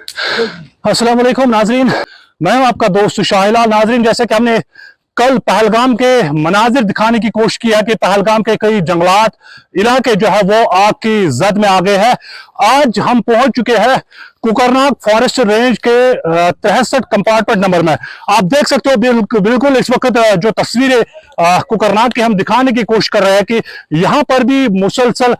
अस्सलाम वालेकुम नाजरीन, मैं हूं आपका दोस्त शाहिला। नाजरीन, जैसे कि हमने कल पहलगाम के मनाजिर दिखाने की कोशिश की है कि पहलगाम के कई जंगलात इलाके जो है वो आग की जद में आ गए हैं। आज हम पहुंच चुके हैं कुकरनाग फॉरेस्ट रेंज के 63 कंपार्टमेंट नंबर में। आप देख सकते हो बिल्कुल इस वक्त जो तस्वीरें कुकरनाग की हम दिखाने की कोशिश कर रहे हैं कि यहाँ पर भी मुसलसल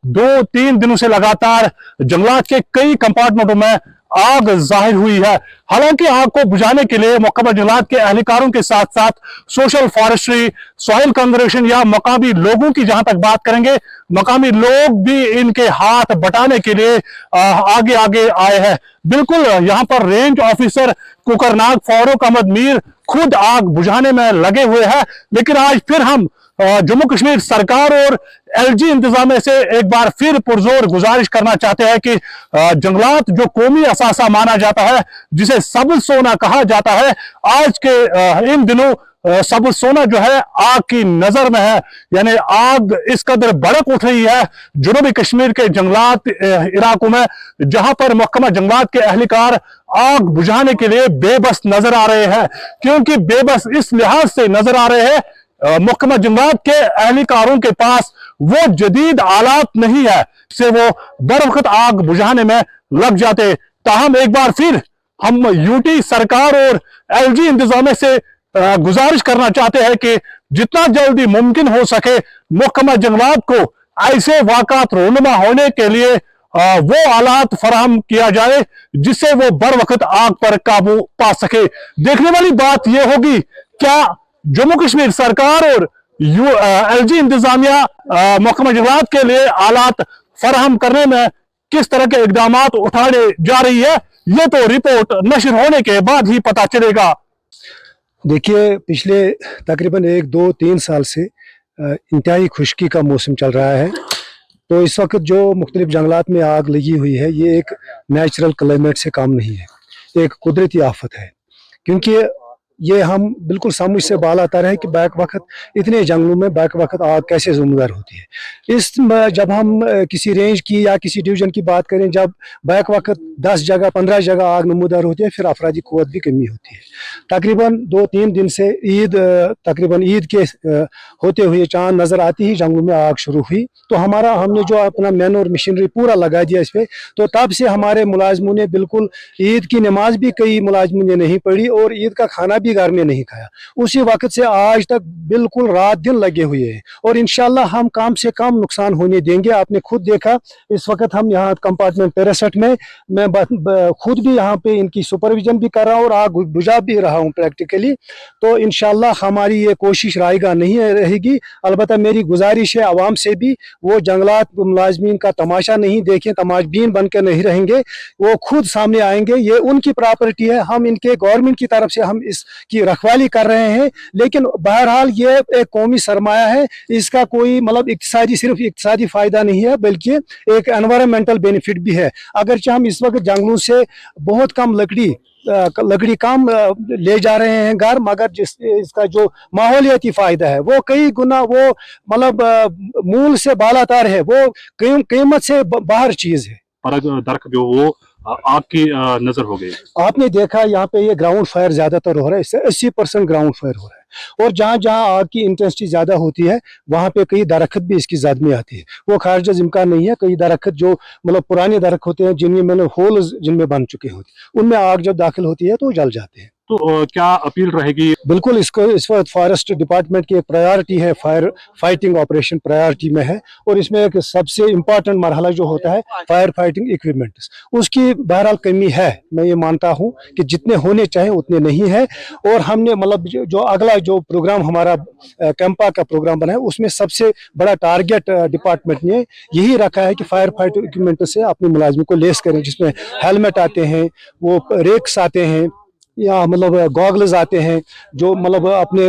2-3 दिनों से लगातार जंगलात के कई कंपार्टमेंटों में आग जाहिर हुई है। हालांकि आग को बुझाने के लिए महकमा जंगलात के एहलकारों के साथ साथ सोशल फॉरेस्ट्री, सॉइल कंजर्वेशन या मकामी लोगों की जहां तक बात करेंगे, मकामी लोग भी इनके हाथ बटाने के लिए आगे आगे आए हैं। बिल्कुल यहां पर रेंज ऑफिसर कुकरनाग फारूक अहमद मीर खुद आग बुझाने में लगे हुए हैं। लेकिन आज फिर हम जम्मू कश्मीर सरकार और एलजी इंतजामिया से एक बार फिर पुरजोर गुजारिश करना चाहते हैं कि जंगलात जो कौमी असासा माना जाता है, जिसे सबज सोना कहा जाता है, आज के इन दिनों सबज सोना जो है आग की नजर में है। यानी आग इस कदर भड़क उठ रही है जनूबी कश्मीर के जंगलात इलाकों में, जहां पर महकमा जंगलात के एहलकार आग बुझाने के लिए बेबस नजर आ रहे हैं। क्योंकि बेबस इस लिहाज से नजर आ रहे हैं, महकमा जंगलात के एहलकारों के पास वो जदीद आलात नहीं है से वो बर वक्त आग बुझाने में लग जाते। ताहम एक बार फिर हम यूटी सरकार और एलजी इंतजामिया से गुजारिश करना चाहते हैं कि जितना जल्दी मुमकिन हो सके महकमा जंगलात को ऐसे वाक़ात रोनुमा होने के लिए वो आलात फराहम किया जाए जिससे वो बर वक्त आग पर काबू पा सके। देखने वाली बात यह होगी, क्या जम्मू कश्मीर सरकार और एलजी इंतजामिया महकमा जंगलात के लिए आलात फराहम करने में किस तरह के इकदाम उठाने जा रही है, ये तो रिपोर्ट नशर होने के बाद ही पता चलेगा। देखिए, पिछले तकरीबन 1-2-3 साल से इंतहाई खुश्की का मौसम चल रहा है। तो इस वक्त जो मुख्तलिफ जंगलात में आग लगी हुई है, ये एक नेचुरल क्लाइमेट से काम नहीं है, एक कुदरती आफत है। क्योंकि ये हम बिल्कुल समझ से बाल आता है कि बैक वक्त इतने जंगलों में बैक वक्त आग कैसे ज़ुम्मेदार होती है। जब हम किसी रेंज की या किसी डिवीज़न की बात करें, जब बैक वक्त 10 जगह 15 जगह आग नमूदार होती है, फिर अफराधी क़ुव्वत भी कमी होती है। तकरीबन 2-3 दिन से तकरीबन ईद के होते हुए चांद नज़र आती ही जंगलों में आग शुरू हुई। तो हमने जो अपना मैन और मशीनरी पूरा लगा दिया इस पर, तो तब से हमारे मुलाजमों ने बिल्कुल ईद की नमाज भी कई मुलाजमों ने नहीं पढ़ी और ईद का खाना भी घर में नहीं खाया। उसी वक्त से आज तक बिल्कुल रात दिन लगे हुए हैं और इंशाल्लाह हम कम से कम नुकसान होने देंगे। आपने खुद देखा, इस वक्त हम यहाँ कंपार्टमेंट 63 में, मैं खुद भी यहाँ पे इनकी सुपरविजन भी कर रहा हूँ और आग बुझा भी रहा हूँ प्रैक्टिकली। तो इंशाल्लाह हमारी ये कोशिश रायगा नहीं रहेगी। अलबत्ता मेरी गुजारिश है आवाम से भी, वो जंगलात मुलाजमीन का तमाशा नहीं देखें, तमाशबीन बन के नहीं रहेंगे, वो खुद सामने आएंगे। ये उनकी प्रॉपर्टी है, हम इनके गवर्नमेंट की तरफ से हम इसकी रखवाली कर रहे हैं। लेकिन बहरहाल ये एक कौमी सरमाया है, इसका कोई मतलब सिर्फ इक्तिसादी फायदा नहीं है, बल्कि एक एनवायरमेंटल बेनिफिट भी है। अगरचे हम इस वक्त जंगलों से बहुत कम लकड़ी कम ले जा रहे हैं घर, मगर इसका जो माहौलियाती फायदा है वो कई गुना, वो मतलब मूल से बालातर है, वो कीमत से बाहर चीज है। दरख्त जो वो आपकी नजर हो गई, आपने देखा यहाँ पे ये ग्राउंड फायर ज्यादातर हो रहा है, इससे 80% ग्राउंड फायर हो रहा है। और जहाँ जहाँ आग की इंटेंसिटी ज्यादा होती है वहाँ पे कई दरख्त भी इसकी जद में आती है। वो खारिज इम्कान नहीं है, कई दरख्त जो मतलब पुराने दरख्त होते हैं जिनमें मैंने होल जिनमें बन चुके होते हैं, उनमें आग जब दाखिल होती है तो जल जाते हैं। तो क्या अपील रहेगी? बिल्कुल, इसको इस वक्त फॉरेस्ट डिपार्टमेंट की प्रायोरिटी है, फायर फाइटिंग ऑपरेशन प्रायोरिटी में है और इसमें एक सबसे इम्पोर्टेंट मरहला जो होता है फायर फाइटिंग इक्विपमेंट, उसकी बहरहाल कमी है। मैं ये मानता हूँ कि जितने होने चाहिए उतने नहीं है। और हमने मतलब जो अगला जो प्रोग्राम हमारा कैंपा का प्रोग्राम बना है, उसमें सबसे बड़ा टारगेट डिपार्टमेंट ने यही रखा है कि फायर फाइटिंग इक्विपमेंट से अपने मुलाजिमों को लेस करें, जिसमें हेलमेट आते हैं, वो रेक्स आते हैं, या मतलब गॉगल्स आते हैं, जो मतलब अपने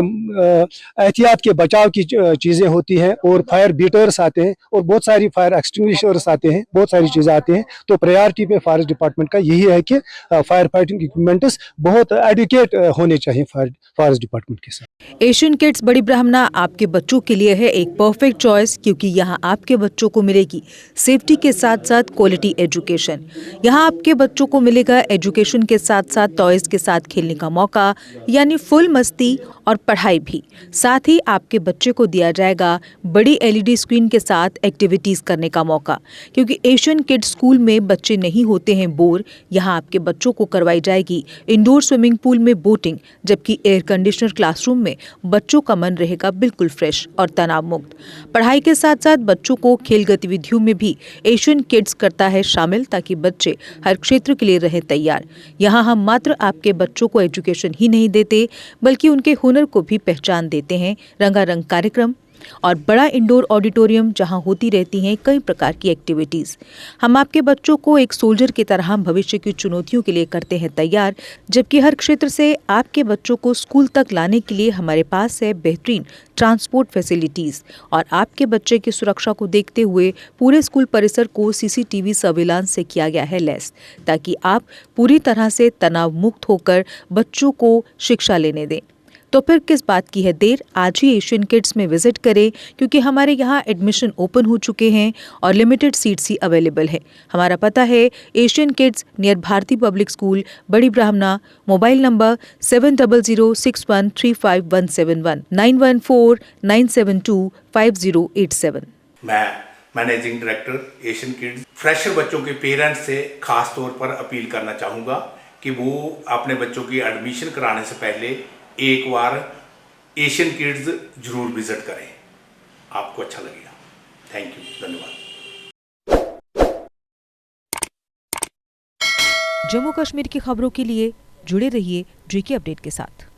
एहतियात के बचाव की चीज़ें होती हैं, और फायर बीटर्स आते हैं, और बहुत सारी फायर एक्सटिंग्विशर्स आते हैं, बहुत सारी चीज़ें आती हैं। तो प्रायोरिटी पे फॉरेस्ट डिपार्टमेंट का यही है कि फायर फाइटिंग इक्विपमेंट्स बहुत एडुकेट होने चाहिए फॉरेस्ट डिपार्टमेंट के साथ। एशियन किड्स बड़ी ब्राह्मणा आपके बच्चों के लिए है एक परफेक्ट चॉइस, क्योंकि यहाँ आपके बच्चों को मिलेगी सेफ्टी के साथ साथ क्वालिटी एजुकेशन। यहाँ आपके बच्चों को मिलेगा एजुकेशन के साथ साथ टॉयज के साथ खेलने का मौका, यानी फुल मस्ती और पढ़ाई भी। साथ ही आपके बच्चे को दिया जाएगा बड़ी LED स्क्रीन के साथ एक्टिविटीज करने का मौका, क्योंकि एशियन किड्स स्कूल में बच्चे नहीं होते हैं बोर। यहाँ आपके बच्चों को करवाई जाएगी इंडोर स्विमिंग पूल में बोटिंग, जबकि एयर कंडीशनर क्लासरूम में बच्चों का मन रहेगा बिल्कुल फ्रेश और तनाव मुक्त। पढ़ाई के साथ साथ बच्चों को खेल गतिविधियों में भी एशियन किड्स करता है शामिल, ताकि बच्चे हर क्षेत्र के लिए रहे तैयार। यहाँ हम मात्र आपके बच्चों को एजुकेशन ही नहीं देते, बल्कि उनके हुनर को भी पहचान देते हैं। रंगारंग कार्यक्रम और बड़ा इंडोर ऑडिटोरियम, जहां होती रहती हैं कई प्रकार की एक्टिविटीज। हम आपके बच्चों को एक सोल्जर की तरह भविष्य की चुनौतियों के लिए करते हैं तैयार, जबकि हर क्षेत्र से आपके बच्चों को स्कूल तक लाने के लिए हमारे पास है बेहतरीन ट्रांसपोर्ट फैसिलिटीज। और आपके बच्चे की सुरक्षा को देखते हुए पूरे स्कूल परिसर को CCTV सर्विलांस से किया गया है लैस, ताकि आप पूरी तरह से तनाव मुक्त होकर बच्चों को शिक्षा लेने दें। तो फिर किस बात की है देर, आज ही एशियन किड्स में विजिट करें, क्योंकि हमारे यहाँ एडमिशन ओपन हो चुके हैं और लिमिटेड सीट्स ही अवेलेबल है। हमारा पता है Asian kids near Bharti public school, Bari Brahmana. Mobile number 7006135171 9149725087। मैं managing director Asian kids fresher बच्चों के पेरेंट्स से खास तौर पर अपील करना चाहूँगा कि वो अपने बच्चों की एडमिशन कराने से पहले एक बार एशियन किड्स जरूर विजिट करें, आपको अच्छा लगेगा। थैंक यू, धन्यवाद। जम्मू कश्मीर की खबरों के लिए जुड़े रहिए JK अपडेट के साथ।